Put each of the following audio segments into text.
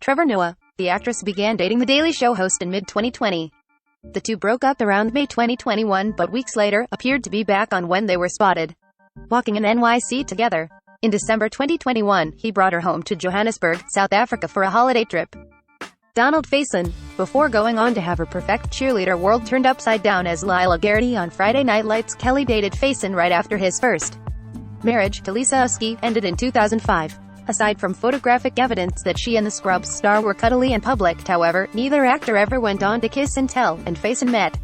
Trevor Noah. The actress began dating The Daily Show host in mid-2020. The two broke up around May 2021, but weeks later, appeared to be back on when they were spotted walking in NYC together. In December 2021, he brought her home to Johannesburg, South Africa for a holiday trip. Donald Faison. Before going on to have her perfect cheerleader world turned upside down as Lila Garrity on Friday Night Lights, Kelly dated Faison right after his first marriage to Lisa Uski ended in 2005. Aside from photographic evidence that she and the Scrubs star were cuddly in public, however, neither actor ever went on to kiss and tell, and Faison met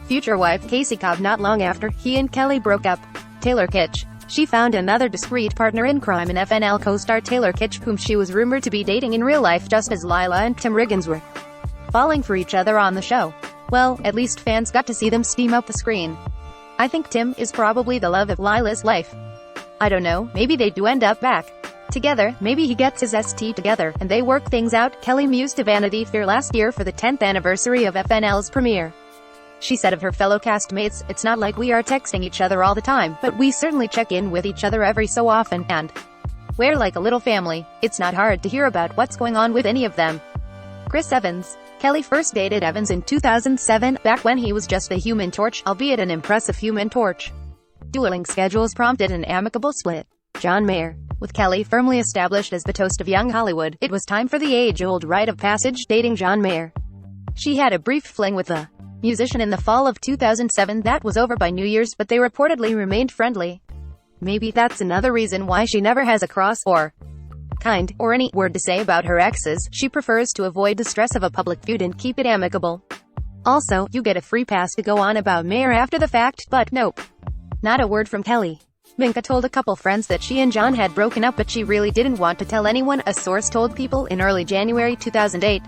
future wife Casey Cobb not long after he and Kelly broke up. Taylor Kitsch. She found another discreet partner in crime in FNL co-star Taylor Kitsch, whom she was rumored to be dating in real life just as Lila and Tim Riggins were falling for each other on the show. Well, at least fans got to see them steam up the screen. I think Tim is probably the love of Lila's life. I don't know, maybe they do end up back together, maybe he gets his ST together, and they work things out, Kelly mused to Vanity Fair last year for the 10th anniversary of FNL's premiere. She said of her fellow castmates, "It's not like we are texting each other all the time, but we certainly check in with each other every so often, and we're like a little family. It's not hard to hear about what's going on with any of them." Chris Evans. Kelly first dated Evans in 2007, back when he was just a Human Torch, albeit an impressive Human Torch. Dueling schedules prompted an amicable split. John Mayer. With Kelly firmly established as the toast of young Hollywood, it was time for the age-old rite of passage, dating John Mayer. She had a brief fling with the musician in the fall of 2007 that was over by New Year's, but they reportedly remained friendly. Maybe that's another reason why she never has a cross, or kind, or any word to say about her exes. She prefers to avoid the stress of a public feud and keep it amicable. Also, you get a free pass to go on about Mayer after the fact, but nope. Not a word from Kelly. Minka told a couple friends that she and John had broken up, but she really didn't want to tell anyone, a source told People in early January 2008,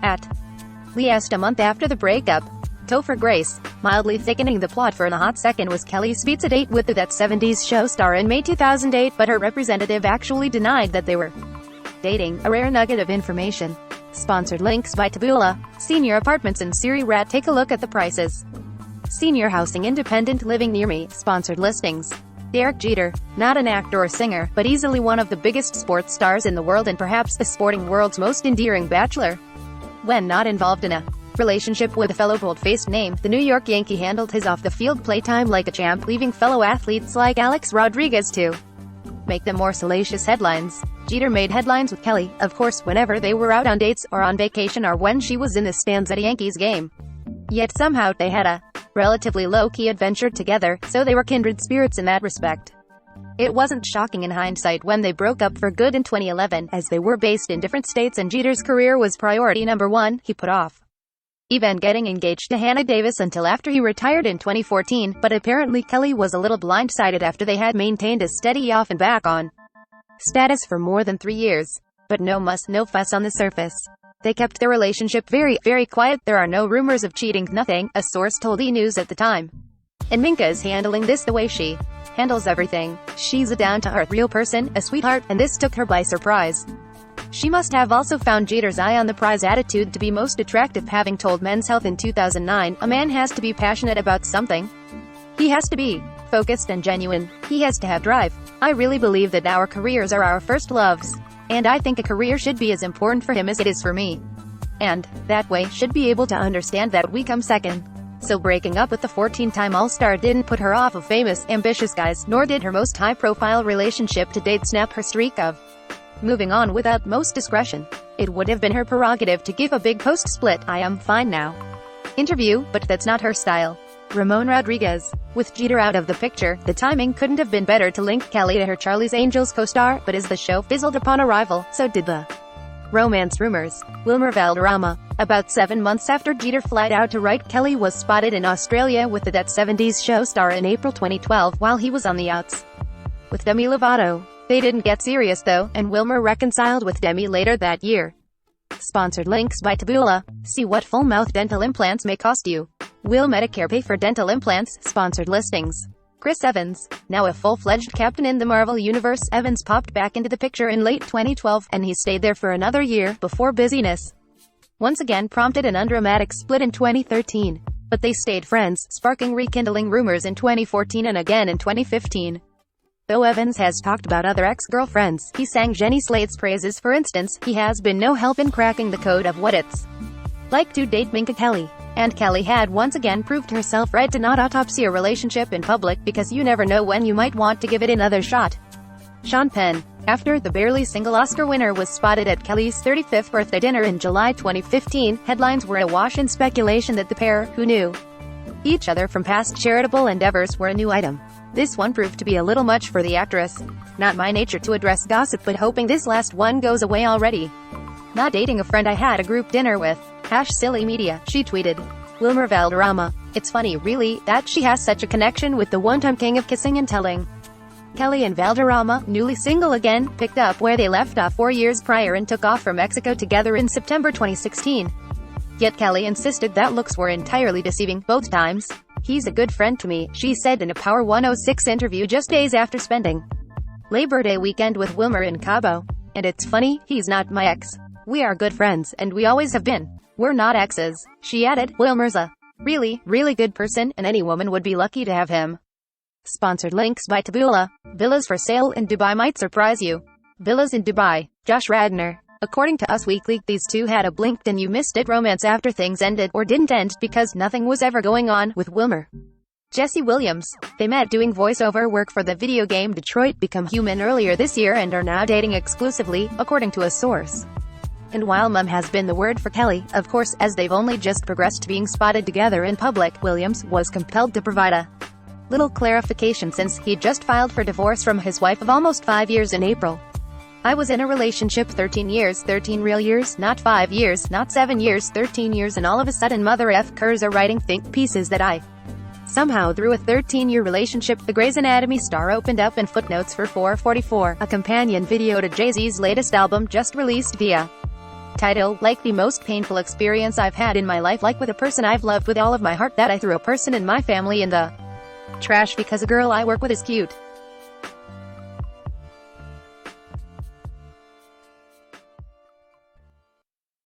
least a month after the breakup. Topher Grace. Mildly thickening the plot for a hot second was Kelly's pizza date with the That 70s Show star in May 2008, but her representative actually denied that they were dating, a rare nugget of information. Sponsored links by Taboola. Senior apartments in Siri Rat. Take a look at the prices. Senior housing independent living near me. Sponsored listings. Derek Jeter. Not an actor or singer, but easily one of the biggest sports stars in the world and perhaps the sporting world's most endearing bachelor. When not involved in a relationship with a fellow bold-faced name, the New York Yankee handled his off-the-field playtime like a champ, leaving fellow athletes like Alex Rodriguez to make them more salacious headlines. Jeter made headlines with Kelly, of course, whenever they were out on dates, or on vacation, or when she was in the stands at a Yankees game. Yet somehow they had a relatively low-key adventure together, so they were kindred spirits in that respect. It wasn't shocking in hindsight when they broke up for good in 2011, as they were based in different states and Jeter's career was priority number one. He put off even getting engaged to Hannah Davis until after he retired in 2014, but apparently Kelly was a little blindsided after they had maintained a steady off and back on status for more than 3 years. But no muss, no fuss on the surface. They kept their relationship very, very quiet. There are no rumors of cheating, nothing, a source told E! News at the time. And Minka is handling this the way she handles everything. She's a down-to-earth real person, a sweetheart, and this took her by surprise. She must have also found Jeter's eye on the prize attitude to be most attractive, having told Men's Health in 2009, "A man has to be passionate about something. He has to be focused and genuine. He has to have drive. I really believe that our careers are our first loves. And I think a career should be as important for him as it is for me. And, that way, should be able to understand that we come second." So breaking up with the 14-time All-Star didn't put her off of famous, ambitious guys, nor did her most high-profile relationship to date snap her streak of moving on without most discretion. It would have been her prerogative to give a big post-split "I am fine now" interview, but that's not her style. Ramon Rodriguez. With Jeter out of the picture, the timing couldn't have been better to link Kelly to her Charlie's Angels co-star, but as the show fizzled upon arrival, so did the romance rumors. Wilmer Valderrama. About 7 months after Jeter flied out to write, Kelly was spotted in Australia with the That 70s Show star in April 2012 while he was on the outs with Demi Lovato. They didn't get serious though, and Wilmer reconciled with Demi later that year. Sponsored links by Taboola. See what full-mouth dental implants may cost you. Will Medicare pay for dental implants? Sponsored listings. Chris Evans. Now a full-fledged captain in the Marvel Universe, Evans popped back into the picture in late 2012, and he stayed there for another year, before busyness once again prompted an undramatic split in 2013. But they stayed friends, sparking rekindling rumors in 2014 and again in 2015. Though Evans has talked about other ex-girlfriends, he sang Jenny Slate's praises. For instance, he has been no help in cracking the code of what it's like to date Minka Kelly. And Kelly had once again proved herself right to not autopsy a relationship in public, because you never know when you might want to give it another shot. Sean Penn. After the barely single Oscar winner was spotted at Kelly's 35th birthday dinner in July 2015, headlines were awash in speculation that the pair, who knew each other from past charitable endeavors, were a new item. This one proved to be a little much for the actress. Not my nature to address gossip, but hoping this last one goes away already. Not dating a friend I had a group dinner with. #silly media, she tweeted. Wilmer Valderrama. It's funny, really, that she has such a connection with the one-time king of kissing and telling. Kelly and Valderrama, newly single again, picked up where they left off 4 years prior and took off for Mexico together in September 2016. Yet Kelly insisted that looks were entirely deceiving, both times. He's a good friend to me, she said in a Power 106 interview just days after spending Labor Day weekend with Wilmer in Cabo. And it's funny, he's not my ex. We are good friends, and we always have been. We're not exes. She added, Wilmer's a really, really good person, and any woman would be lucky to have him. Sponsored links by Taboola. Villas for sale in Dubai might surprise you. Villas in Dubai. Josh Radnor. According to Us Weekly, these two had a blinked and you missed it romance after things ended, or didn't end, because nothing was ever going on with Wilmer Jesse Williams. They met doing voiceover work for the video game Detroit Become Human earlier this year and are now dating exclusively, according to a source. And while mum has been the word for Kelly, of course, as they've only just progressed to being spotted together in public, Williams was compelled to provide a little clarification since he'd just filed for divorce from his wife of almost 5 years in April. I was in a relationship 13 years, 13 real years, not 5 years, not 7 years, 13 years, and all of a sudden Mother F. Kurz are writing think pieces that I somehow through a 13-year relationship. The Grey's Anatomy star opened up in footnotes for 444, a companion video to Jay-Z's latest album just released via title, like the most painful experience I've had in my life, like with a person I've loved with all of my heart, that I threw a person in my family in the trash because a girl I work with is cute.